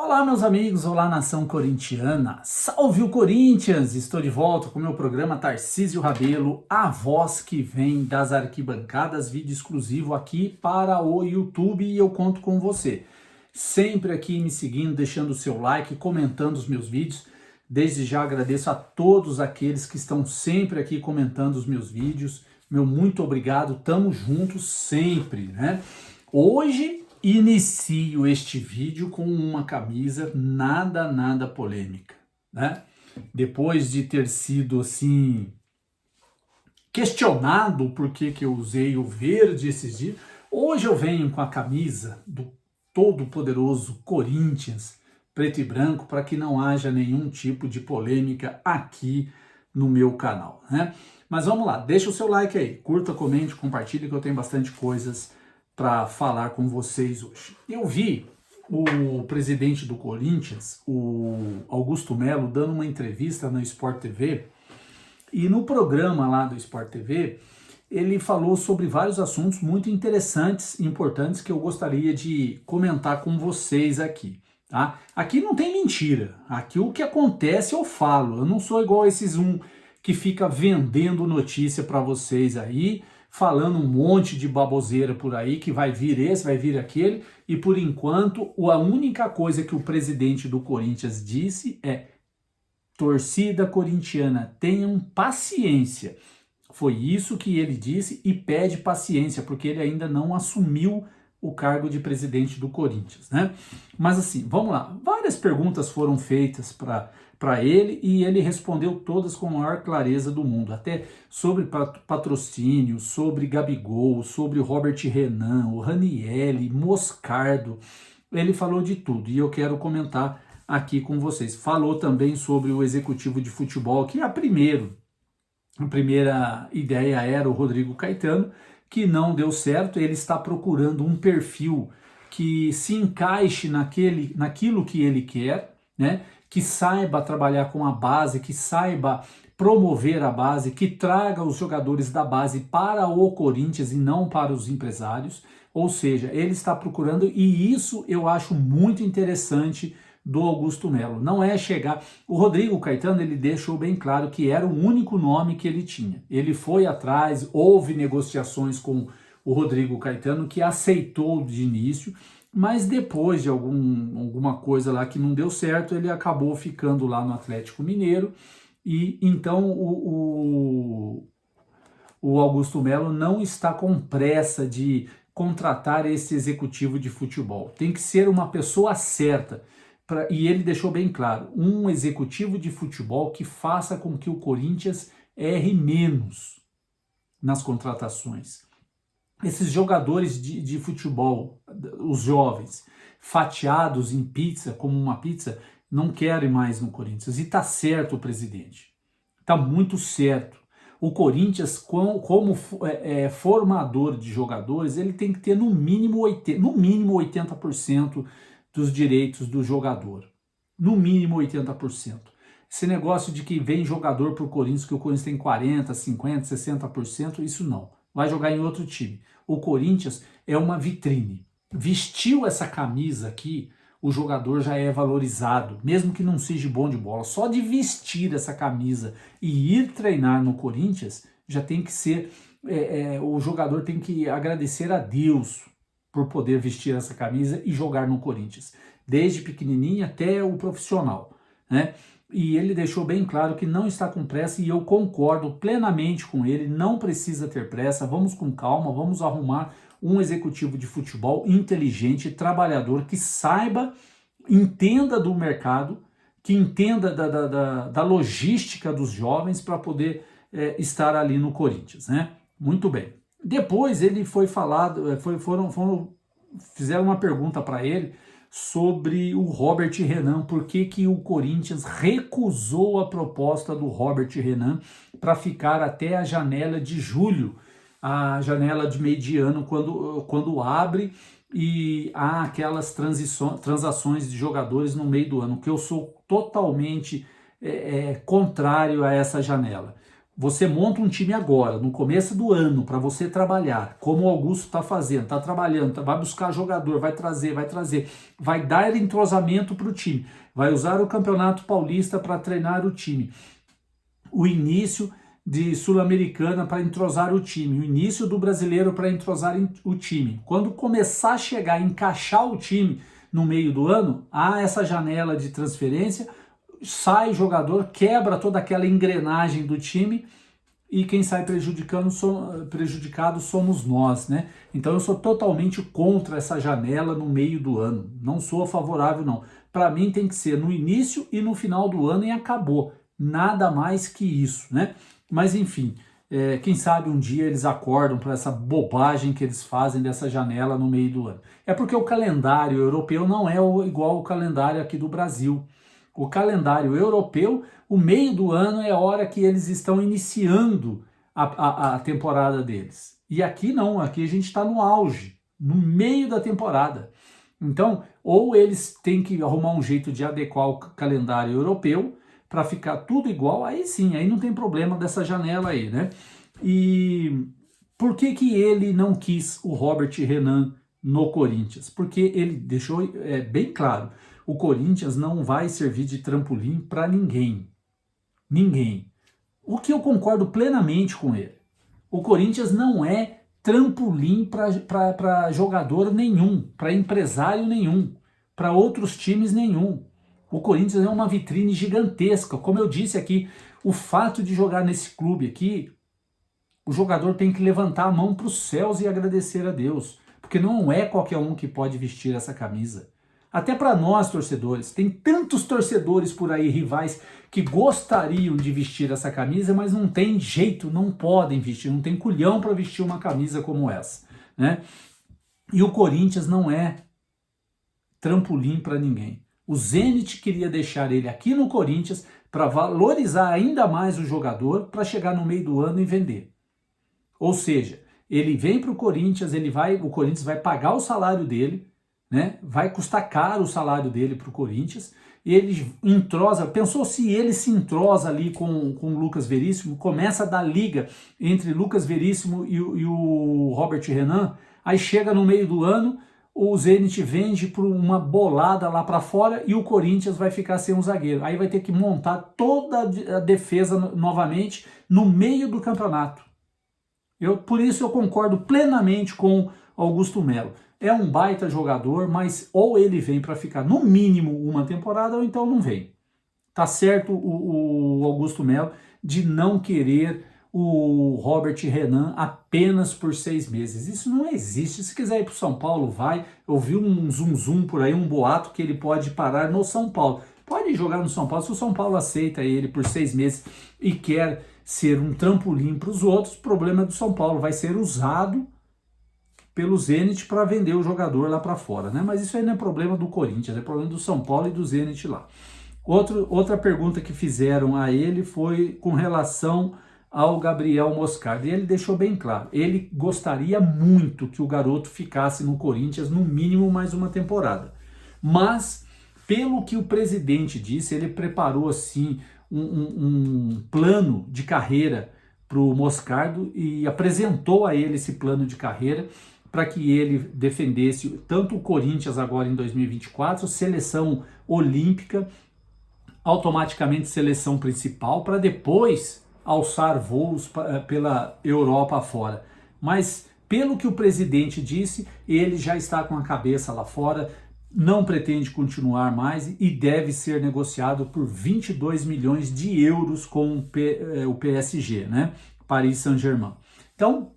Olá, meus amigos, olá, nação corintiana. Salve o Corinthians! Estou de volta com o meu programa Tarcísio Rabelo, a voz que vem das arquibancadas, vídeo exclusivo aqui para o YouTube e eu conto com você. Sempre aqui me seguindo, deixando o seu like, comentando os meus vídeos. Desde já agradeço a todos aqueles que estão sempre aqui comentando os meus vídeos. Meu muito obrigado, tamo juntos sempre, né? Hoje inicio este vídeo com uma camisa nada polêmica, né? Depois de ter sido assim questionado por que eu usei o verde esses dias, hoje eu venho com a camisa do todo-poderoso Corinthians, preto e branco, para que não haja nenhum tipo de polêmica aqui no meu canal, né? Mas vamos lá, deixa o seu like aí, curta, comente, compartilhe, que eu tenho bastante coisas para falar com vocês hoje. Eu vi o presidente do Corinthians, o Augusto Melo, dando uma entrevista na Sport TV, e no programa lá do Sport TV, ele falou sobre vários assuntos muito interessantes e importantes que eu gostaria de comentar com vocês aqui. Tá? Aqui não tem mentira, aqui o que acontece eu falo, eu não sou igual a esses que fica vendendo notícia para vocês aí, falando um monte de baboseira por aí, que vai vir esse, vai vir aquele, e por enquanto a única coisa que o presidente do Corinthians disse é: torcida corintiana, tenham paciência. Foi isso que ele disse e pede paciência, porque ele ainda não assumiu o cargo de presidente do Corinthians, né? Mas assim, vamos lá. Várias perguntas foram feitas para ele e ele respondeu todas com a maior clareza do mundo, até sobre patrocínio, sobre Gabigol, sobre Robert Renan, o Ranieri, Moscardo. Ele falou de tudo e eu quero comentar aqui com vocês. Falou também sobre o executivo de futebol, que a primeira ideia era o Rodrigo Caetano, que não deu certo. Ele está procurando um perfil que se encaixe naquilo que ele quer, né? Que saiba trabalhar com a base, que saiba promover a base, que traga os jogadores da base para o Corinthians e não para os empresários. Ou seja, ele está procurando, e isso eu acho muito interessante do Augusto Melo. Não é chegar... O Rodrigo Caetano, ele deixou bem claro que era o único nome que ele tinha. Ele foi atrás, houve negociações com o Rodrigo Caetano, que aceitou de início, mas depois de alguma coisa lá que não deu certo, ele acabou ficando lá no Atlético Mineiro, e então o Augusto Melo não está com pressa de contratar esse executivo de futebol. Tem que ser uma pessoa certa. E ele deixou bem claro, um executivo de futebol que faça com que o Corinthians erre menos nas contratações. Esses jogadores de futebol, os jovens, fatiados em pizza, como uma pizza, não querem mais no Corinthians. E tá certo o presidente, tá muito certo. O Corinthians, como formador de jogadores, ele tem que ter no mínimo 80% dos direitos do jogador. No mínimo 80%. Esse negócio de que vem jogador pro Corinthians, que o Corinthians tem 40%, 50%, 60%, isso não. Vai jogar em outro time. O Corinthians é uma vitrine. Vestiu essa camisa aqui, o jogador já é valorizado, mesmo que não seja bom de bola. Só de vestir essa camisa e ir treinar no Corinthians, já tem que ser... o jogador tem que agradecer a Deus por poder vestir essa camisa e jogar no Corinthians, desde pequenininho até o profissional, né? E ele deixou bem claro que não está com pressa, e eu concordo plenamente com ele, não precisa ter pressa, vamos com calma, vamos arrumar um executivo de futebol inteligente, trabalhador, que saiba, entenda do mercado, que entenda da logística dos jovens para poder estar ali no Corinthians, né? Muito bem. Depois ele foi falado, fizeram uma pergunta para ele sobre o Robert Renan, por que o Corinthians recusou a proposta do Robert Renan para ficar até a janela de julho, a janela de meio de ano, quando abre e há aquelas transações de jogadores no meio do ano, que eu sou totalmente contrário a essa janela. você monta um time agora, no começo do ano, para você trabalhar, como o Augusto está fazendo, está trabalhando, vai buscar jogador, vai trazer, vai dar entrosamento para o time, vai usar o Campeonato Paulista para treinar o time, o início de Sul-Americana para entrosar o time, o início do Brasileiro para entrosar o time. Quando começar a chegar, encaixar o time no meio do ano, há essa janela de transferência, sai jogador, quebra toda aquela engrenagem do time e quem sai prejudicado somos nós, né? Então eu sou totalmente contra essa janela no meio do ano, não sou favorável não. Para mim tem que ser no início e no final do ano e acabou, nada mais que isso, né? Mas enfim, quem sabe um dia eles acordam para essa bobagem que eles fazem dessa janela no meio do ano. É porque o calendário europeu não é igual ao calendário aqui do Brasil. O calendário europeu, o meio do ano é a hora que eles estão iniciando a temporada deles. E aqui não, aqui a gente está no auge, no meio da temporada. Então, ou eles têm que arrumar um jeito de adequar o calendário europeu para ficar tudo igual, aí sim, aí não tem problema dessa janela aí, né? E por que ele não quis o Robert Renan no Corinthians? Porque ele deixou bem claro, o Corinthians não vai servir de trampolim para ninguém. Ninguém. O que eu concordo plenamente com ele. O Corinthians não é trampolim para jogador nenhum, para empresário nenhum, para outros times nenhum. O Corinthians é uma vitrine gigantesca. Como eu disse aqui, o fato de jogar nesse clube aqui, o jogador tem que levantar a mão para os céus e agradecer a Deus. Porque não é qualquer um que pode vestir essa camisa. Até para nós, torcedores. Tem tantos torcedores por aí, rivais, que gostariam de vestir essa camisa, mas não tem jeito, não podem vestir, não tem culhão para vestir uma camisa como essa, né? E o Corinthians não é trampolim para ninguém. O Zenit queria deixar ele aqui no Corinthians para valorizar ainda mais o jogador para chegar no meio do ano e vender. Ou seja, ele vem para o Corinthians, o Corinthians vai pagar o salário dele, né? Vai custar caro o salário dele para o Corinthians, e ele entrosa, pensou se ele se entrosa ali com o Lucas Veríssimo, começa a dar liga entre Lucas Veríssimo e o Robert Renan, aí chega no meio do ano, o Zenit vende por uma bolada lá para fora e o Corinthians vai ficar sem um zagueiro. Aí vai ter que montar toda a defesa novamente no meio do campeonato. Por isso eu concordo plenamente com Augusto Melo. É um baita jogador, mas ou ele vem para ficar no mínimo uma temporada ou então não vem. Tá certo o Augusto Melo de não querer o Robert Renan apenas por 6 meses. Isso não existe. Se quiser ir para o São Paulo, vai. Eu vi um zum por aí, um boato que ele pode parar no São Paulo. Pode jogar no São Paulo, se o São Paulo aceita ele por 6 meses e quer ser um trampolim para os outros, o problema é do São Paulo, vai ser usado pelo Zenit para vender o jogador lá para fora, né? Mas isso aí não é problema do Corinthians, é problema do São Paulo e do Zenit lá. Outra pergunta que fizeram a ele foi com relação ao Gabriel Moscardo, e ele deixou bem claro, ele gostaria muito que o garoto ficasse no Corinthians no mínimo mais uma temporada, mas pelo que o presidente disse, ele preparou assim um plano de carreira para o Moscardo e apresentou a ele esse plano de carreira para que ele defendesse tanto o Corinthians agora em 2024, seleção olímpica, automaticamente seleção principal, para depois alçar voos pela Europa fora. Mas, pelo que o presidente disse, ele já está com a cabeça lá fora, não pretende continuar mais e deve ser negociado por 22 milhões de euros com o PSG, né? Paris Saint-Germain. Então,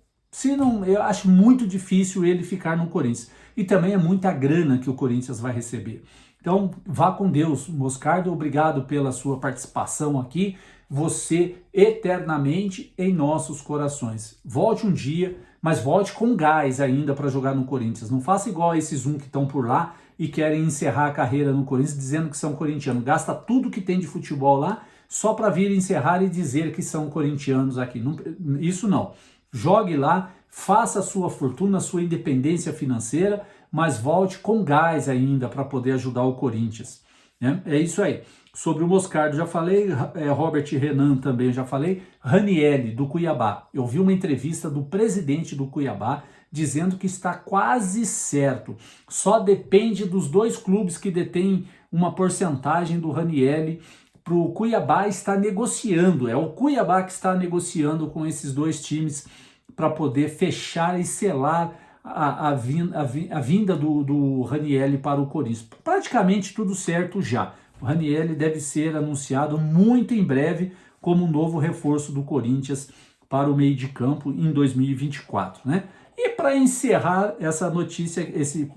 eu acho muito difícil ele ficar no Corinthians. E também é muita grana que o Corinthians vai receber. Então, vá com Deus, Moscardo. Obrigado pela sua participação aqui. Você eternamente em nossos corações. Volte um dia, mas volte com gás ainda para jogar no Corinthians. Não faça igual a esses que estão por lá e querem encerrar a carreira no Corinthians dizendo que são corintianos. Gasta tudo que tem de futebol lá só para vir encerrar e dizer que são corintianos aqui. Não, isso não. Jogue lá, faça a sua fortuna, a sua independência financeira, mas volte com gás ainda para poder ajudar o Corinthians. né? É isso aí. Sobre o Moscardo já falei, Robert Renan também já falei, Ranieri do Cuiabá. Eu vi uma entrevista do presidente do Cuiabá dizendo que está quase certo. Só depende dos dois clubes que detêm uma porcentagem do Ranieri para o Cuiabá estar negociando. É o Cuiabá que está negociando com esses dois times para poder fechar e selar a vinda do Ranieri para o Corinthians. Praticamente tudo certo já. O Ranieri deve ser anunciado muito em breve como um novo reforço do Corinthians para o meio de campo em 2024, né? E para encerrar essa notícia, esse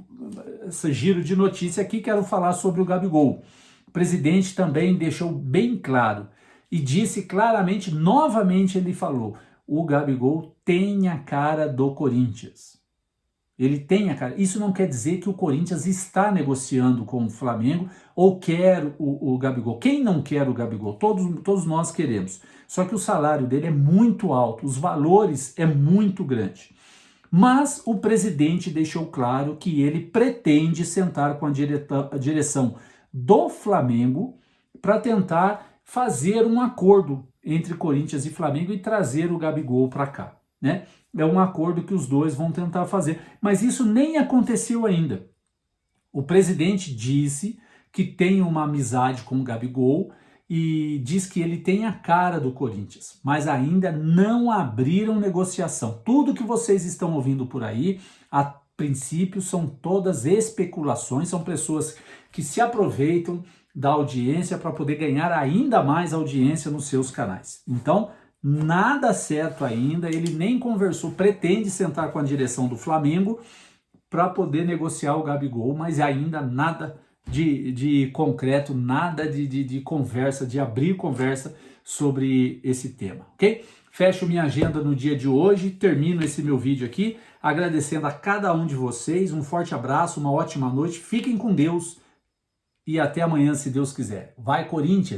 giro de notícia aqui, quero falar sobre o Gabigol. O presidente também deixou bem claro e disse claramente, novamente ele falou, o Gabigol tem a cara do Corinthians. Ele tem a cara. Isso não quer dizer que o Corinthians está negociando com o Flamengo ou quer o Gabigol. Quem não quer o Gabigol? Todos nós queremos. Só que o salário dele é muito alto, os valores é muito grande. Mas o presidente deixou claro que ele pretende sentar com a direção do Flamengo para tentar fazer um acordo entre Corinthians e Flamengo e trazer o Gabigol para cá, né? É um acordo que os dois vão tentar fazer, mas isso nem aconteceu ainda. O presidente disse que tem uma amizade com o Gabigol e diz que ele tem a cara do Corinthians, mas ainda não abriram negociação. Tudo que vocês estão ouvindo por aí, a princípio, são todas especulações, são pessoas que se aproveitam da audiência para poder ganhar ainda mais audiência nos seus canais. Então, nada certo ainda, ele nem conversou, pretende sentar com a direção do Flamengo para poder negociar o Gabigol, mas ainda nada de concreto, nada de conversa, de abrir conversa sobre esse tema, ok? Fecho minha agenda no dia de hoje, termino esse meu vídeo aqui, agradecendo a cada um de vocês, um forte abraço, uma ótima noite, fiquem com Deus e até amanhã, se Deus quiser. Vai, Corinthians!